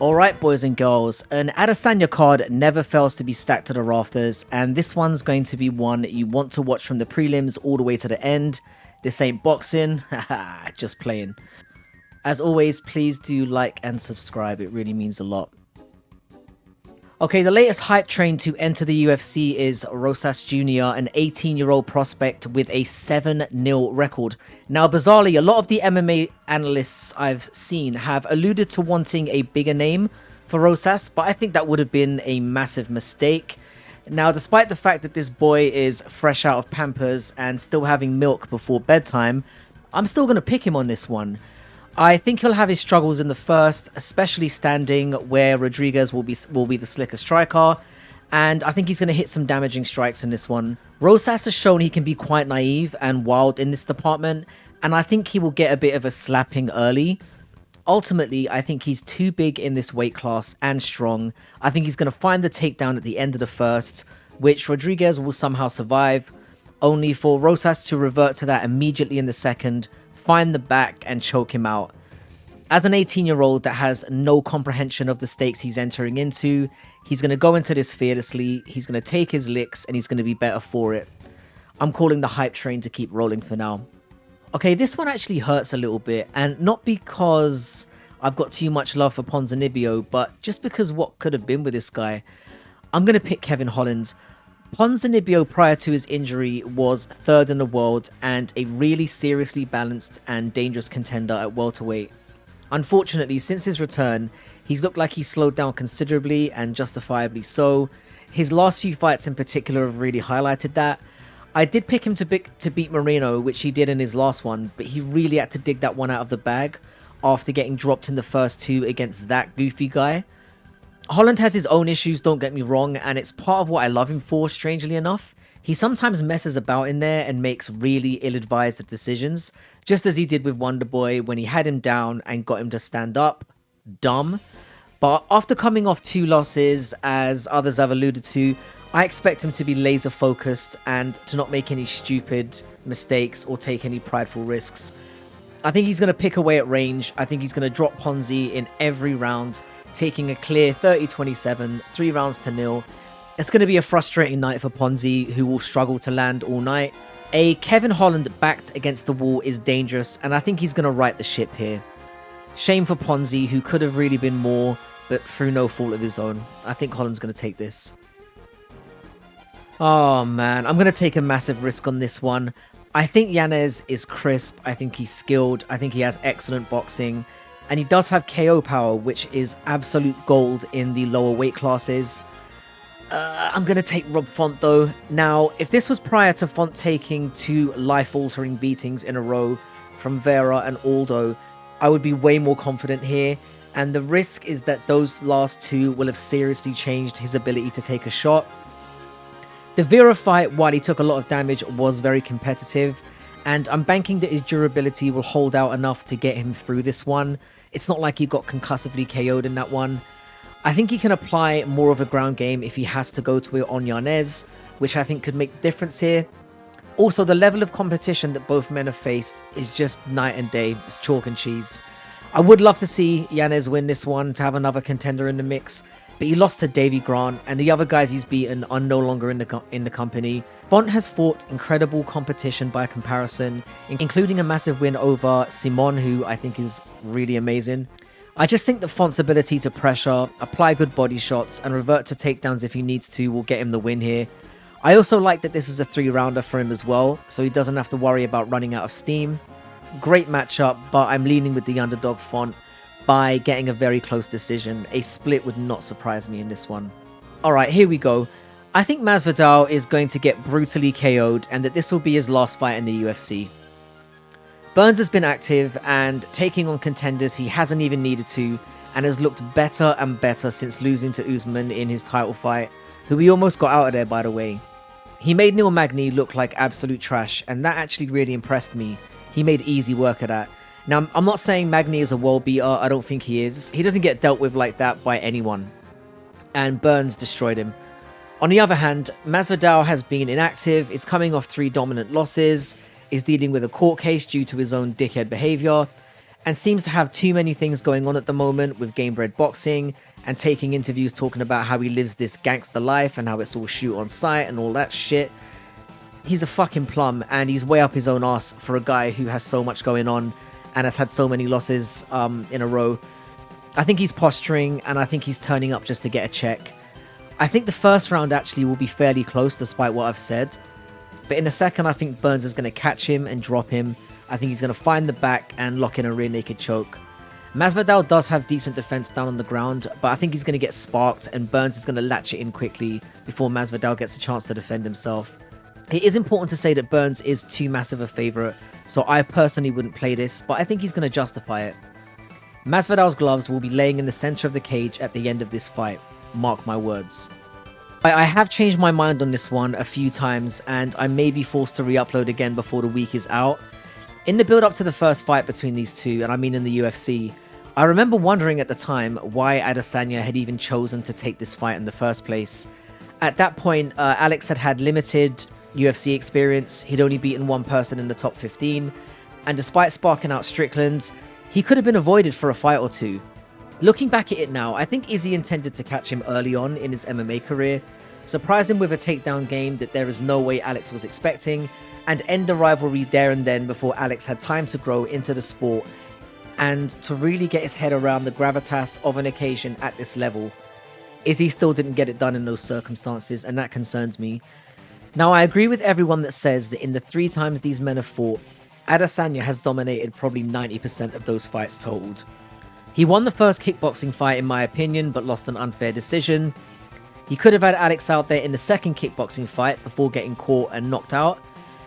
Alright boys and girls, an Adesanya card never fails to be stacked to the rafters, and this one's going to be one you want to watch from the prelims all the way to the end. This ain't boxing, haha, just playing. As always, please do like and subscribe, it really means a lot. Okay, the latest hype train to enter the UFC is Rosas Jr., an 18-year-old prospect with a 7-0 record. Now, bizarrely, a lot of the MMA analysts I've seen have alluded to wanting a bigger name for Rosas, but I think that would have been a massive mistake. Now, despite the fact that this boy is fresh out of Pampers and still having milk before bedtime, I'm still going to pick him on this one. I think he'll have his struggles in the first, especially standing, where Rodriguez will be the slicker striker, and I think he's going to hit some damaging strikes in this one. Rosas has shown he can be quite naive and wild in this department, and I think he will get a bit of a slapping early. Ultimately, I think he's too big in this weight class and strong. I think he's going to find the takedown at the end of the first, which Rodriguez will somehow survive, only for Rosas to revert to that immediately in the second, find the back and choke him out. As an 18-year-old that has no comprehension of the stakes he's entering into, he's going to go into this fearlessly, he's going to take his licks, and he's going to be better for it. I'm calling the hype train to keep rolling for now. Okay, this one actually hurts a little bit, and not because I've got too much love for Ponzinibbio, but just because what could have been with this guy. I'm going to pick Kevin Holland. Ponzinibbio prior to his injury was third in the world and a really seriously balanced and dangerous contender at welterweight. Unfortunately, since his return, he's looked like he's slowed down considerably, and justifiably so. His last few fights in particular have really highlighted that. I did pick him to beat Moreno, which he did in his last one, but he really had to dig that one out of the bag after getting dropped in the first two against that goofy guy. Holland has his own issues, don't get me wrong, and it's part of what I love him for, strangely enough. He sometimes messes about in there and makes really ill-advised decisions, just as he did with Wonderboy when he had him down and got him to stand up. Dumb. But after coming off 2 losses, as others have alluded to, I expect him to be laser-focused and to not make any stupid mistakes or take any prideful risks. I think he's going to pick away at range. I think he's going to drop Ponzi in every round, taking a clear 30-27, 3 rounds to 0. It's going to be a frustrating night for Ponzi, who will struggle to land all night. A Kevin Holland backed against the wall is dangerous, and I think he's going to right the ship here. Shame for Ponzi, who could have really been more, but through no fault of his own. I think Holland's going to take this. Oh man, I'm going to take a massive risk on this one. I think Yanez is crisp, I think he's skilled, I think he has excellent boxing. And he does have KO power, which is absolute gold in the lower weight classes. I'm going to take Rob Font though. Now, if this was prior to Font taking 2 life-altering beatings in a row from Vera and Aldo, I would be way more confident here. And the risk is that those last 2 will have seriously changed his ability to take a shot. The Vera fight, while he took a lot of damage, was very competitive. And I'm banking that his durability will hold out enough to get him through this one. It's not like he got concussively KO'd in that one. I think he can apply more of a ground game if he has to go to it on Yanez, which I think could make the difference here. Also, the level of competition that both men have faced is just night and day. It's chalk and cheese. I would love to see Yanez win this one to have another contender in the mix, but he lost to Davy Grant, and the other guys he's beaten are no longer in the company. Font has fought incredible competition by comparison, including a massive win over Simon, who I think is really amazing. I just think that Font's ability to pressure, apply good body shots, and revert to takedowns if he needs to will get him the win here. I also like that this is a 3-rounder for him as well, so he doesn't have to worry about running out of steam. Great matchup, but I'm leaning with the underdog Font by getting a very close decision. A split would not surprise me in this one. Alright, here we go. I think Masvidal is going to get brutally KO'd and that this will be his last fight in the UFC. Burns has been active and taking on contenders he hasn't even needed to, and has looked better and better since losing to Usman in his title fight, who he almost got out of there, by the way. He made Neil Magny look like absolute trash, and that actually really impressed me. He made easy work of that. Now, I'm not saying Magny is a world beater, I don't think he is. He doesn't get dealt with like that by anyone. And Burns destroyed him. On the other hand, Masvidal has been inactive, is coming off 3 dominant losses, is dealing with a court case due to his own dickhead behavior, and seems to have too many things going on at the moment with Game Bred Boxing and taking interviews talking about how he lives this gangster life and how it's all shoot on sight and all that shit. He's a fucking plum, and he's way up his own ass for a guy who has so much going on and has had so many losses in a row. I think he's posturing, and I think he's turning up just to get a check. I think the first round actually will be fairly close despite what I've said. But in a second, I think Burns is going to catch him and drop him. I think he's going to find the back and lock in a rear naked choke. Masvidal does have decent defense down on the ground, but I think he's going to get sparked and Burns is going to latch it in quickly before Masvidal gets a chance to defend himself. It is important to say that Burns is too massive a favourite, so I personally wouldn't play this, but I think he's going to justify it. Masvidal's gloves will be laying in the centre of the cage at the end of this fight. Mark my words. I have changed my mind on this one a few times, and I may be forced to re-upload again before the week is out. In the build-up to the first fight between these two, and I mean in the UFC, I remember wondering at the time why Adesanya had even chosen to take this fight in the first place. At that point, Alex had had limited UFC experience, he'd only beaten one person in the top 15, and despite sparking out Strickland, he could have been avoided for a fight or two. Looking back at it now, I think Izzy intended to catch him early on in his MMA career, surprise him with a takedown game that there is no way Alex was expecting, and end the rivalry there and then before Alex had time to grow into the sport and to really get his head around the gravitas of an occasion at this level. Izzy still didn't get it done in those circumstances, and that concerns me. Now, I agree with everyone that says that in the 3 times these men have fought, Adesanya has dominated probably 90% of those fights totaled. He won the first kickboxing fight in my opinion, but lost an unfair decision. He could have had Alex out there in the second kickboxing fight before getting caught and knocked out.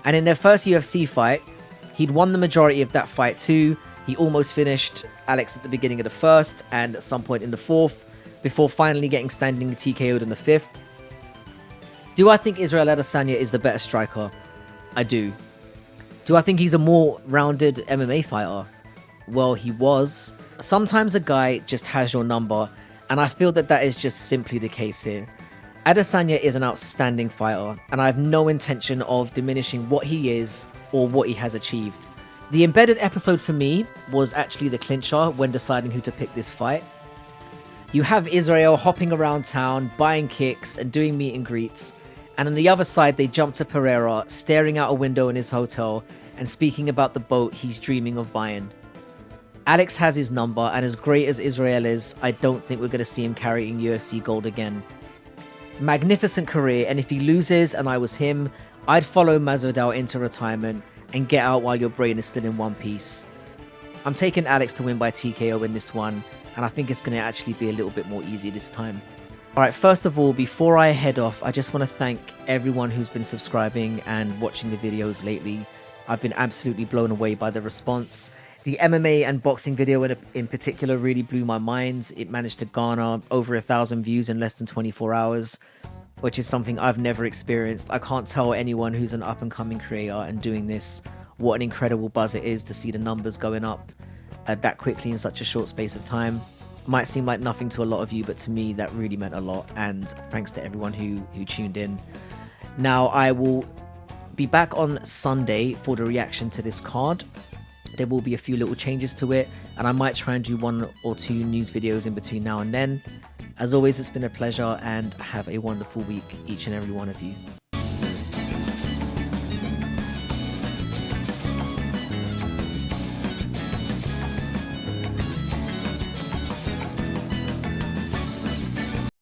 And in their first UFC fight, he'd won the majority of that fight too. He almost finished Alex at the beginning of the first and at some point in the fourth, before finally getting standing TKO'd in the fifth. Do I think Israel Adesanya is the better striker? I do. Do I think he's a more rounded MMA fighter? Well, he was. Sometimes a guy just has your number, and I feel that that is just simply the case here. Adesanya is an outstanding fighter, and I have no intention of diminishing what he is or what he has achieved. The embedded episode for me was actually the clincher when deciding who to pick this fight. You have Israel hopping around town, buying kicks and doing meet and greets, and on the other side they jump to Pereira, staring out a window in his hotel and speaking about the boat he's dreaming of buying. Alex has his number, and as great as Israel is, I don't think we're going to see him carrying UFC gold again. Magnificent career, and if he loses and I was him, I'd follow Masvidal into retirement and get out while your brain is still in one piece. I'm taking Alex to win by TKO in this one, and I think it's going to actually be a little bit more easy this time. Alright, first of all, before I head off, I just want to thank everyone who's been subscribing and watching the videos lately. I've been absolutely blown away by the response. The MMA and boxing video in particular really blew my mind. It managed to garner over 1,000 views in less than 24 hours, which is something I've never experienced. I can't tell anyone who's an up-and-coming creator and doing this what an incredible buzz it is to see the numbers going up that quickly in such a short space of time. Might seem like nothing to a lot of you, but to me that really meant a lot, and thanks to everyone who tuned in. Now, I will be back on Sunday for the reaction to this card. There will be a few little changes to it, and I might try and do 1 or 2 news videos in between now and then. As always, it's been a pleasure, and have a wonderful week, each and every one of you.